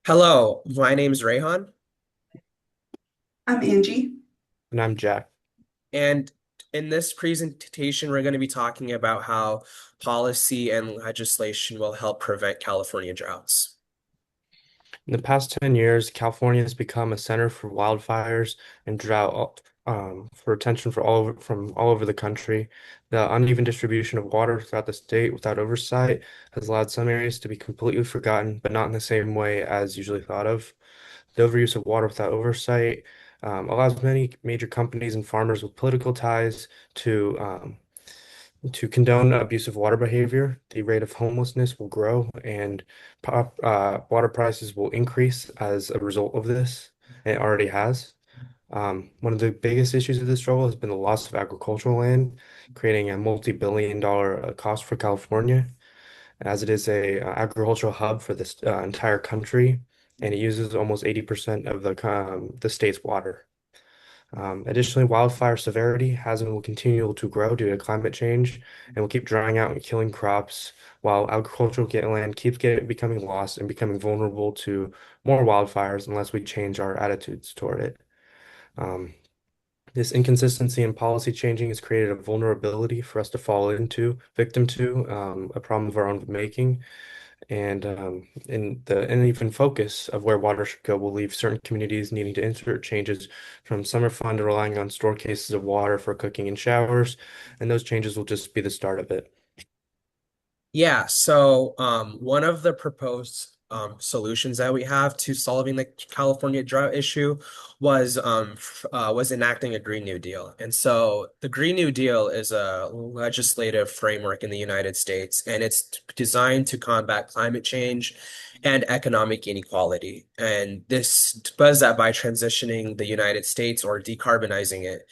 Hello, my name's Raihan, I'm Angie. And I'm Jack. and in this presentation, we're going to be talking about how policy and legislation will help prevent California droughts. In the past 10 years, California has become a center for wildfires and drought, for attention from all over the country. The uneven distribution of water throughout the state without oversight has allowed some areas to be completely forgotten, but not in the same way as usually thought of. The overuse of water without oversight allows many major companies and farmers with political ties to condone abusive water behavior. The rate of homelessness will grow and water prices will increase as a result of this. It already has. One of the biggest issues of this struggle has been the loss of agricultural land, creating a multi-billion-dollar cost for California, as it is a agricultural hub for this entire country, and it uses almost 80% of the state's water. Additionally, wildfire severity has and will continue to grow due to climate change and will keep drying out and killing crops while land keeps becoming lost and becoming vulnerable to more wildfires unless we change our attitudes toward it. Um, this inconsistency in policy changing has created a vulnerability for us to fall victim to, a problem of our own making. And in the uneven focus of where water should go will leave certain communities needing to insert changes from summer fun to relying on stored cases of water for cooking and showers, and those changes will just be the start of it. Yeah, so one of the proposed solutions that we have to solving the California drought issue was enacting a Green New Deal. And so the Green New Deal is a legislative framework in the United States, and it's designed to combat climate change and economic inequality. And this does that by transitioning the United States or decarbonizing it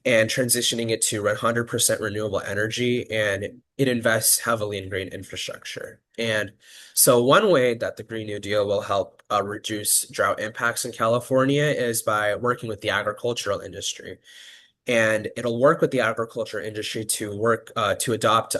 and transitioning it to 100% renewable energy, and it invests heavily in green infrastructure. And so one way that the Green New Deal will help reduce drought impacts in California is by working with the agricultural industry. And it'll work with the agriculture industry to work to adopt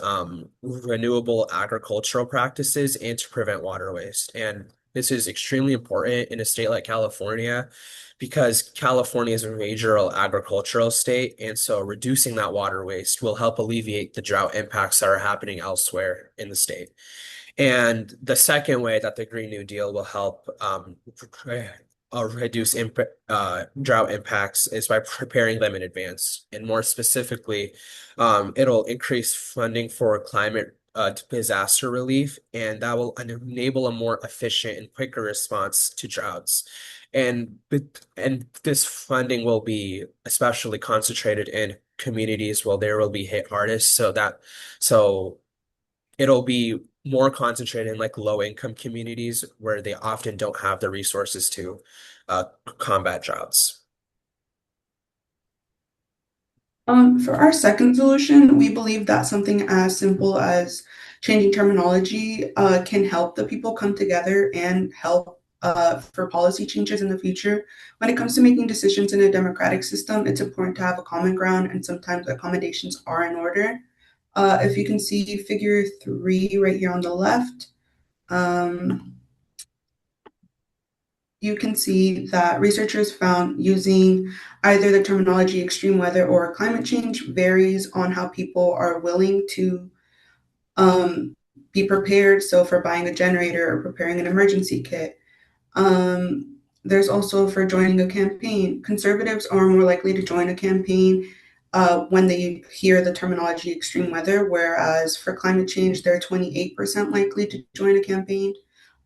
renewable agricultural practices and to prevent water waste. And this is extremely important in a state like California because California is a major agricultural state, and so reducing that water waste will help alleviate the drought impacts that are happening elsewhere in the state. And the second way that the Green New Deal will help reduce drought impacts is by preparing them in advance. And more specifically, it'll increase funding for climate disaster relief, and that will enable a more efficient and quicker response to droughts. And this funding will be especially concentrated in communities where there will be hit hardest, so it'll be more concentrated in like low income communities where they often don't have the resources to uh, combat droughts. For our second solution, we believe that something as simple as changing terminology can help the people come together and help for policy changes in the future. When it comes to making decisions in a democratic system, it's important to have a common ground, and sometimes accommodations are in order. If you can see figure 3 right here on the left, um, you can see that researchers found using either the terminology extreme weather or climate change varies on how people are willing to um, be prepared. So, for buying a generator or preparing an emergency kit. There's also for joining a campaign. Conservatives are more likely to join a campaign when they hear the terminology extreme weather, whereas for climate change, they're 28% likely to join a campaign.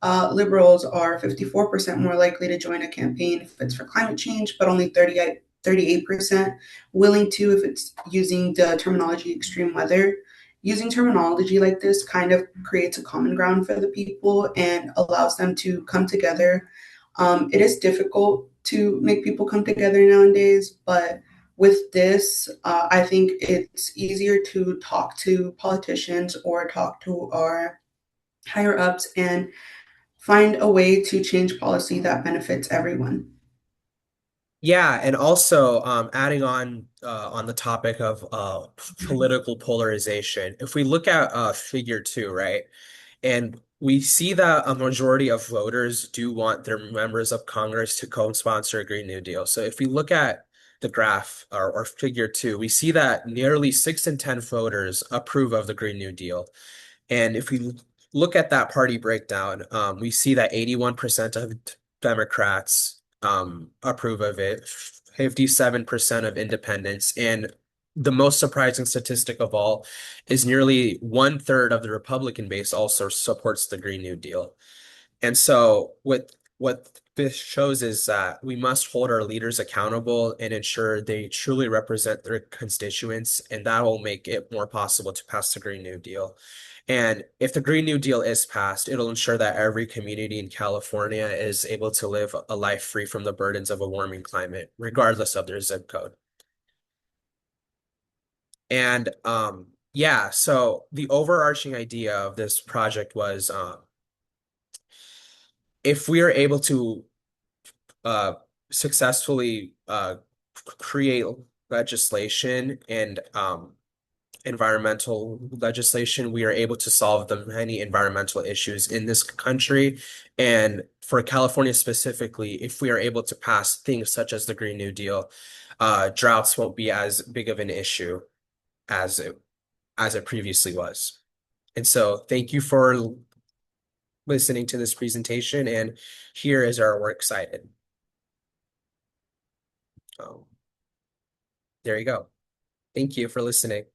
Liberals are 54% more likely to join a campaign if it's for climate change, but only 38% willing to if it's using the terminology extreme weather. Using terminology like this kind of creates a common ground for the people and allows them to come together. It is difficult to make people come together nowadays, but with this, I think it's easier to talk to politicians or talk to our higher ups and find a way to change policy that benefits everyone. Yeah, and also adding on the topic of political polarization, if we look at figure two, right? And we see that a majority of voters do want their members of Congress to co-sponsor a Green New Deal. So if we look at the graph or figure two, we see that nearly 6 in 10 voters approve of the Green New Deal. And if we look at that party breakdown, we see that 81% of Democrats approve of it, 57% of independents, and the most surprising statistic of all is nearly 1/3 of the Republican base also supports the Green New Deal. And so what this shows is that we must hold our leaders accountable and ensure they truly represent their constituents, and that will make it more possible to pass the Green New Deal. And if the Green New Deal is passed, it'll ensure that every community in California is able to live a life free from the burdens of a warming climate, regardless of their zip code. And yeah, so the overarching idea of this project was if we are able to uh, successfully create legislation and environmental legislation, we are able to solve the many environmental issues in this country. And for California specifically, if we are able to pass things such as the Green New Deal, droughts won't be as big of an issue as it previously was. And so thank you for listening to this presentation, and here is our works cited. Um, there you go. Thank you for listening.